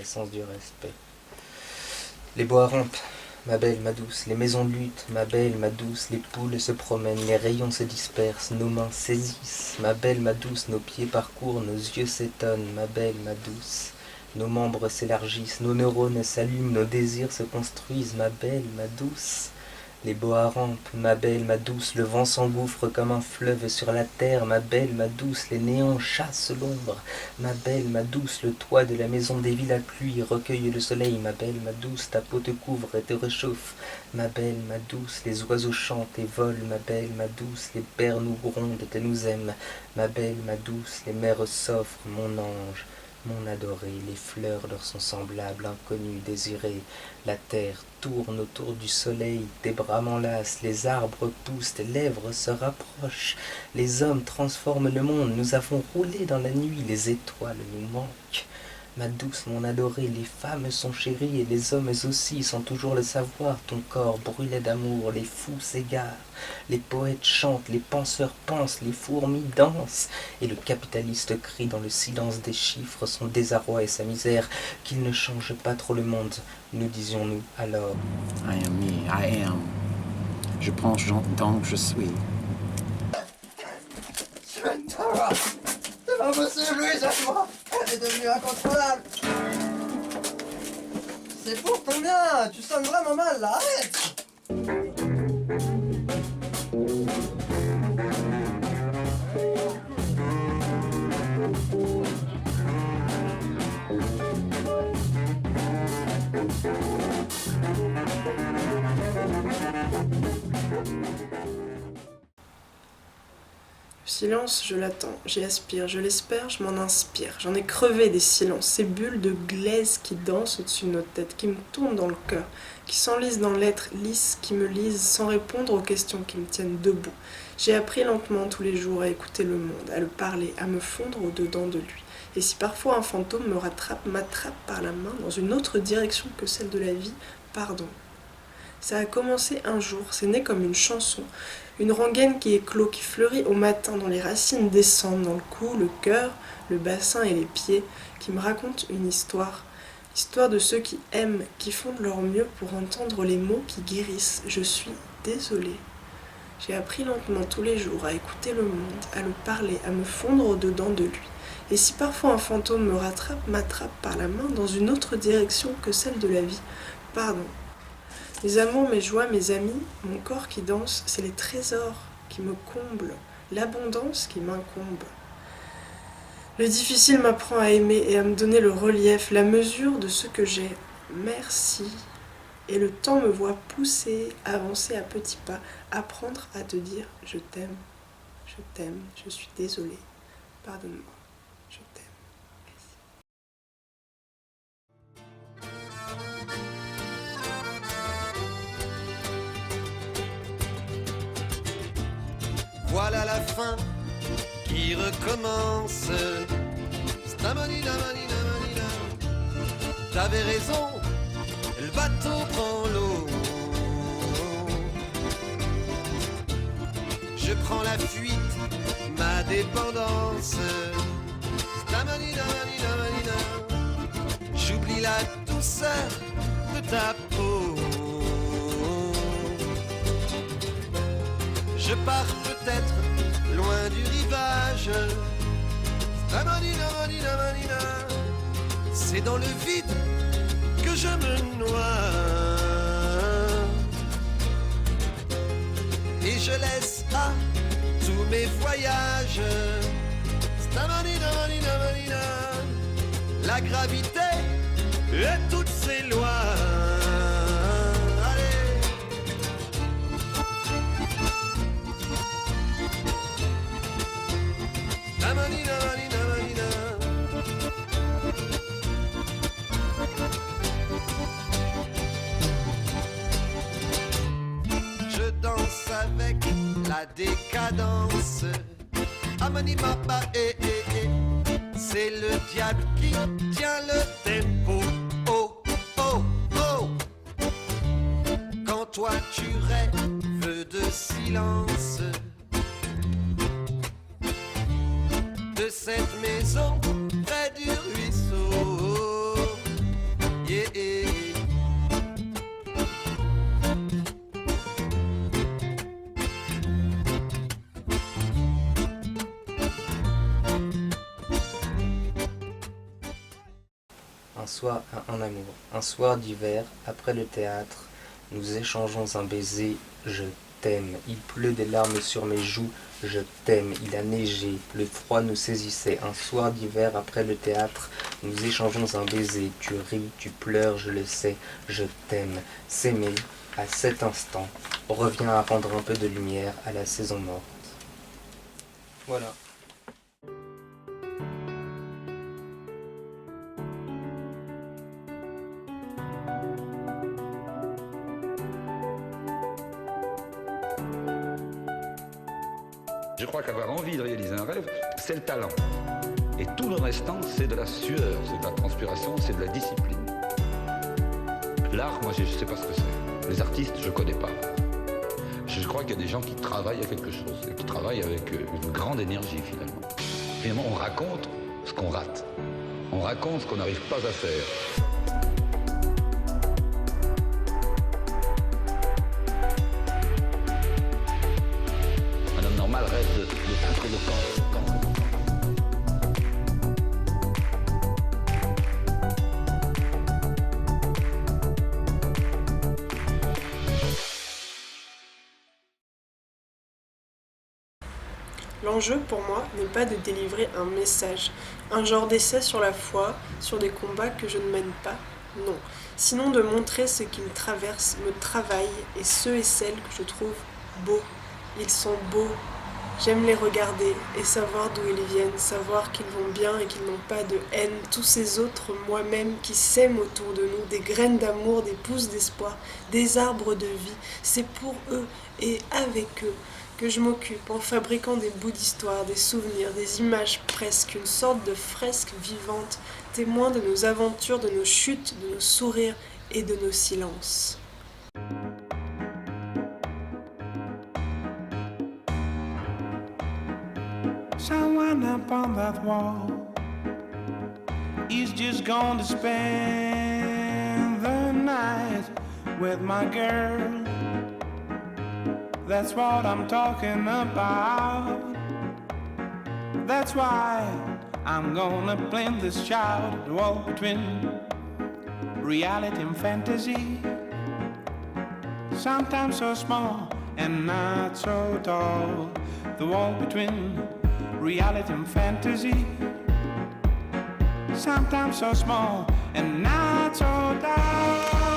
l'essence du respect. Les bois rampent, ma belle, ma douce, les maisons luttent, ma belle, ma douce, les poules se promènent, les rayons se dispersent, nos mains saisissent, ma belle, ma douce, nos pieds parcourent, nos yeux s'étonnent, ma belle, ma douce. Nos membres s'élargissent, nos neurones s'allument, nos désirs se construisent, ma belle, ma douce. Les bois rampent, ma belle, ma douce, le vent s'engouffre comme un fleuve sur la terre, ma belle, ma douce, les néons chassent l'ombre, ma belle, ma douce, le toit de la maison dévie la pluie, recueille le soleil, ma belle, ma douce, ta peau te couvre et te réchauffe, ma belle, ma douce, les oiseaux chantent et volent, ma belle, ma douce, les pères nous grondent et nous aiment, ma belle, ma douce, les mères s'offrent, mon ange. Mon adoré, les fleurs leur sont semblables, inconnues, désirées. La terre tourne autour du soleil, tes bras m'enlacent, les arbres poussent, tes lèvres se rapprochent. Les hommes transforment le monde, nous avons roulé dans la nuit, les étoiles nous manquent. Ma douce, mon adoré, les femmes sont chéries et les hommes aussi sans toujours le savoir. Ton corps brûlait d'amour, les fous s'égarent, les poètes chantent, les penseurs pensent, les fourmis dansent. Et le capitaliste crie dans le silence des chiffres son désarroi et sa misère, qu'il ne change pas trop le monde, nous disions-nous alors. I am me, I am. Je pense donc je suis. C'est pas possible, Louise, à toi. Elle est devenue incontrôlable. C'est pour ton bien, tu sonnes vraiment mal là, arrête. Le silence, je l'attends, j'y aspire, je l'espère, je m'en inspire. J'en ai crevé des silences, ces bulles de glaise qui dansent au-dessus de notre tête, qui me tournent dans le cœur, qui s'enlisent dans l'être lisse, qui me lisent sans répondre aux questions qui me tiennent debout. J'ai appris lentement tous les jours à écouter le monde, à le parler, à me fondre au-dedans de lui. Et si parfois un fantôme m'attrape par la main dans une autre direction que celle de la vie, pardon. Ça a commencé un jour, c'est né comme une chanson, une rengaine qui éclot, qui fleurit au matin, dont les racines descendent dans le cou, le cœur, le bassin et les pieds, qui me raconte une histoire. L'histoire de ceux qui aiment, qui font de leur mieux pour entendre les mots qui guérissent. Je suis désolée. J'ai appris lentement tous les jours à écouter le monde, à le parler, à me fondre au-dedans de lui. Et si parfois un fantôme m'attrape par la main dans une autre direction que celle de la vie, pardon. Mes amours, mes joies, mes amis, mon corps qui danse, c'est les trésors qui me comblent, l'abondance qui m'incombe. Le difficile m'apprend à aimer et à me donner le relief, la mesure de ce que j'ai. Merci. Et le temps me voit pousser, avancer à petits pas, apprendre à te dire je t'aime, je suis désolée, pardonne-moi, je t'aime. Voilà la fin qui recommence. Stamanina, manina, manina. T'avais raison, le bateau prend l'eau. Je prends la fuite, ma dépendance. Stamanina, manina, manina. J'oublie la douceur de ta peau. Je pars peut-être loin du rivage. Stamanina, manina, manina. C'est dans le vide que je me noie. Et je laisse à tous mes voyages. Stamanina, manina, manina. La gravité et toutes ses lois. Manina, manina, manina. Je danse avec la décadence. Amanima, c'est le diable qui tient le tempo. Oh, oh, oh. Quand toi tu rêves de silence, de cette maison près du ruisseau, Un amour. Un soir d'hiver, après le théâtre, nous échangeons un baiser, je t'aime. Il pleut des larmes sur mes joues, je t'aime. Il a neigé, le froid nous saisissait. Un soir d'hiver, après le théâtre, nous échangeons un baiser. Tu ris, tu pleures, je le sais, je t'aime. S'aimer, à cet instant, revient à rendre un peu de lumière à la saison morte. Voilà. Je crois qu'avoir envie de réaliser un rêve, c'est le talent. Et tout le restant, c'est de la sueur, c'est de la transpiration, c'est de la discipline. L'art, moi, je ne sais pas ce que c'est. Les artistes, je ne connais pas. Je crois qu'il y a des gens qui travaillent à quelque chose, et qui travaillent avec une grande énergie, finalement. Finalement, on raconte ce qu'on rate. On raconte ce qu'on n'arrive pas à faire. Rêve de foutre le camp. L'enjeu pour moi n'est pas de délivrer un message, un genre d'essai sur la foi, sur des combats que je ne mène pas, non. Sinon de montrer ce qui me traverse, me travaille, et ceux et celles que je trouve beaux. Ils sont beaux. J'aime les regarder et savoir d'où ils viennent, savoir qu'ils vont bien et qu'ils n'ont pas de haine. Tous ces autres moi-même qui sèment autour de nous des graines d'amour, des pousses d'espoir, des arbres de vie. C'est pour eux et avec eux que je m'occupe en fabriquant des bouts d'histoire, des souvenirs, des images presque, une sorte de fresque vivante, témoin de nos aventures, de nos chutes, de nos sourires et de nos silences. Someone up on that wall is just going to spend the night with my girl. That's what I'm talking about. That's why I'm gonna blend this child, the wall between reality and fantasy. Sometimes so small and not so tall. The wall between reality and fantasy. Sometimes so small and not so tall.